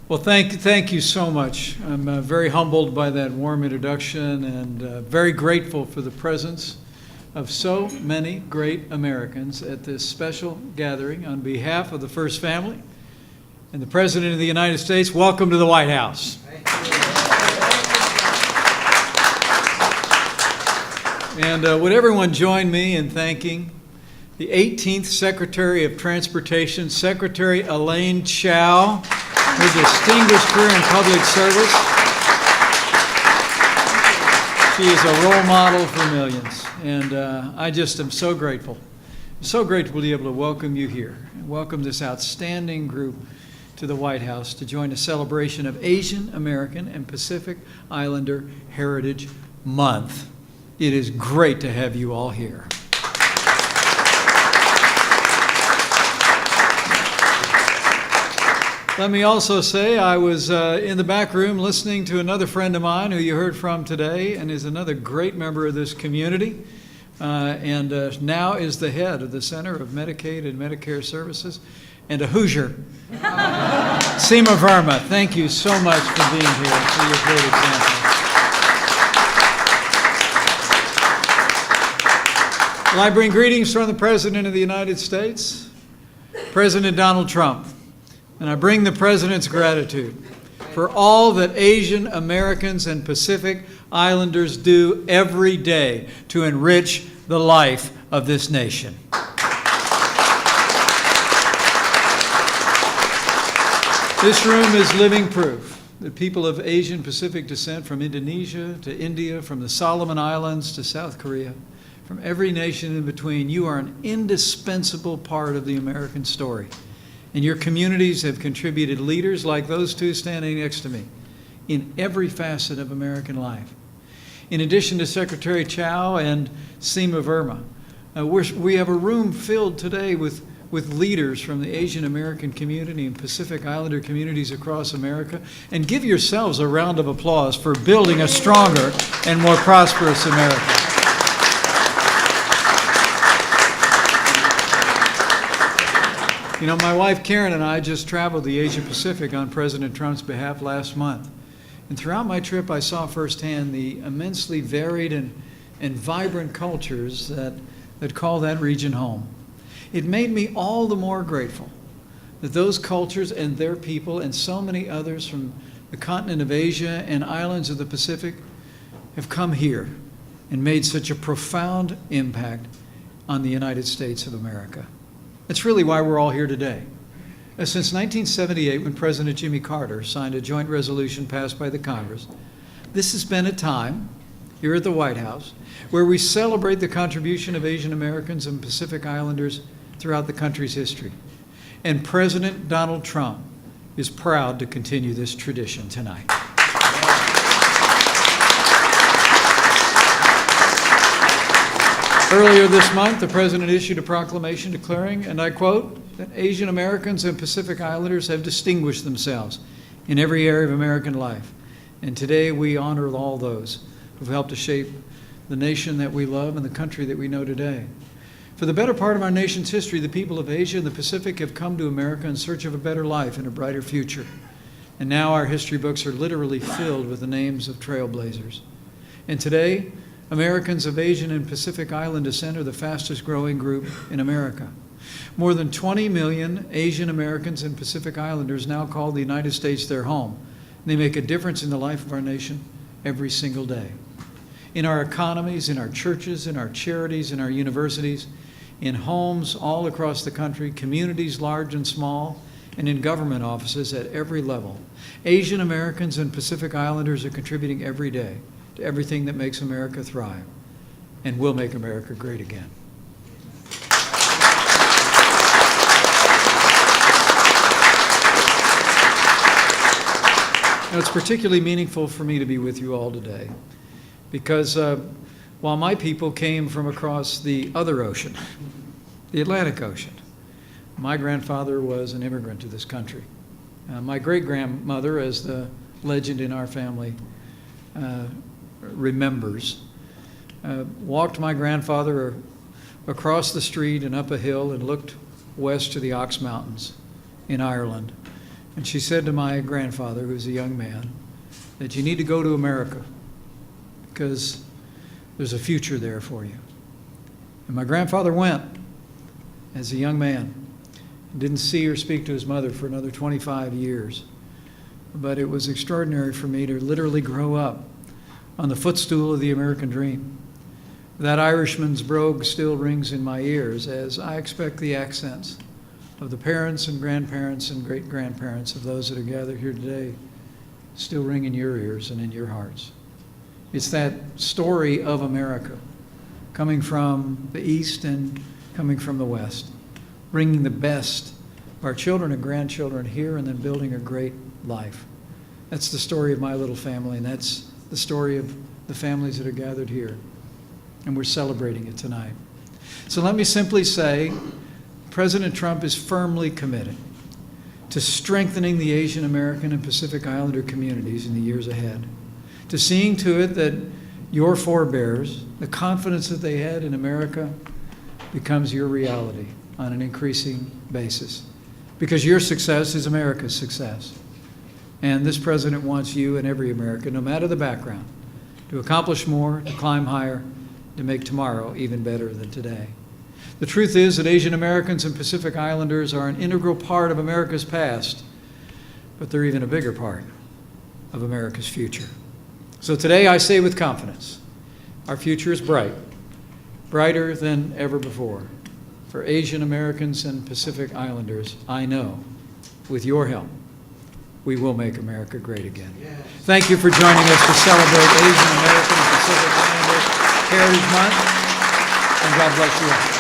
Well, thank you so much. I'm very humbled by that warm introduction and very grateful for the presence of so many great Americans at this special gathering. On behalf of the First Family and the President of the United States, welcome to the White House. And would everyone join me in thanking the 18th Secretary of Transportation, Secretary Elaine Chao, her distinguished career in public service. She is a role model for millions, and I just am so grateful. I'm so grateful to be able to welcome you here and welcome this outstanding group to the White House to join a celebration of Asian American and Pacific Islander Heritage Month. It is great to have you all here. Let me also say I was in the back room listening to another friend of mine who you heard from today and is another great member of this community and now is the head of the Center of Medicaid and Medicare Services and a Hoosier. Seema Verma, thank you so much for being here, for your great example. Well, I bring greetings from the President of the United States, President Donald Trump. And I bring the President's gratitude for all that Asian Americans and Pacific Islanders do every day to enrich the life of this nation. This room is living proof that people of Asian Pacific descent from Indonesia to India, from the Solomon Islands to South Korea, from every nation in between, you are an indispensable part of the American story. And your communities have contributed leaders like those two standing next to me in every facet of American life. In addition to Secretary Chao and Seema Verma, we have a room filled today with leaders from the Asian American community and Pacific Islander communities across America. And give yourselves a round of applause for building a stronger and more prosperous America. You know, my wife Karen and I just traveled the Asia Pacific on President Trump's behalf last month. And throughout my trip, I saw firsthand the immensely varied and vibrant cultures that call that region home. It made me all the more grateful that those cultures and their people and so many others from the continent of Asia and islands of the Pacific have come here and made such a profound impact on the United States of America. That's really why we're all here today. Since 1978, when President Jimmy Carter signed a joint resolution passed by the Congress, this has been a time here at the White House where we celebrate the contribution of Asian Americans and Pacific Islanders throughout the country's history. And President Donald Trump is proud to continue this tradition tonight. Earlier this month, the President issued a proclamation declaring, and I quote, that Asian Americans and Pacific Islanders have distinguished themselves in every area of American life. And today we honor all those who've helped to shape the nation that we love and the country that we know today. For the better part of our nation's history, the people of Asia and the Pacific have come to America in search of a better life and a brighter future. And now our history books are literally filled with the names of trailblazers. And today, Americans of Asian and Pacific Island descent are the fastest growing group in America. More than 20 million Asian Americans and Pacific Islanders now call the United States their home. They make a difference in the life of our nation every single day. In our economies, in our churches, in our charities, in our universities, in homes all across the country, communities large and small, and in government offices at every level. Asian Americans and Pacific Islanders are contributing every day to everything that makes America thrive and will make America great again. Now, it's particularly meaningful for me to be with you all today because while my people came from across the other ocean, the Atlantic Ocean, my grandfather was an immigrant to this country. My great-grandmother, as the legend in our family remembers, walked my grandfather across the street and up a hill and looked west to the Ox Mountains in Ireland And she said to my grandfather, who was a young man, that you need to go to America because there's a future there for you. And my grandfather went as a young man. Didn't see or speak to his mother for another 25 years. But it was extraordinary for me to literally grow up on the footstool of the American dream. That Irishman's brogue still rings in my ears as I expect the accents of the parents and grandparents and great-grandparents of those that are gathered here today still ring in your ears and in your hearts. It's that story of America, coming from the East and coming from the West, bringing the best of our children and grandchildren here and then building a great life. That's the story of my little family, and that's the story of the families that are gathered here. And we're celebrating it tonight. So let me simply say, President Trump is firmly committed to strengthening the Asian American and Pacific Islander communities in the years ahead, to seeing to it that your forebears, the confidence that they had in America, becomes your reality on an increasing basis. Because your success is America's success. And this president wants you and every American, no matter the background, to accomplish more, to climb higher, to make tomorrow even better than today. The truth is that Asian Americans and Pacific Islanders are an integral part of America's past, but they're even a bigger part of America's future. So today I say with confidence, our future is bright, brighter than ever before. For Asian Americans and Pacific Islanders, I know, with your help, we will make America great again. Yes. Thank you for joining us to celebrate Asian American and Pacific Islander Heritage Month, and God bless you all.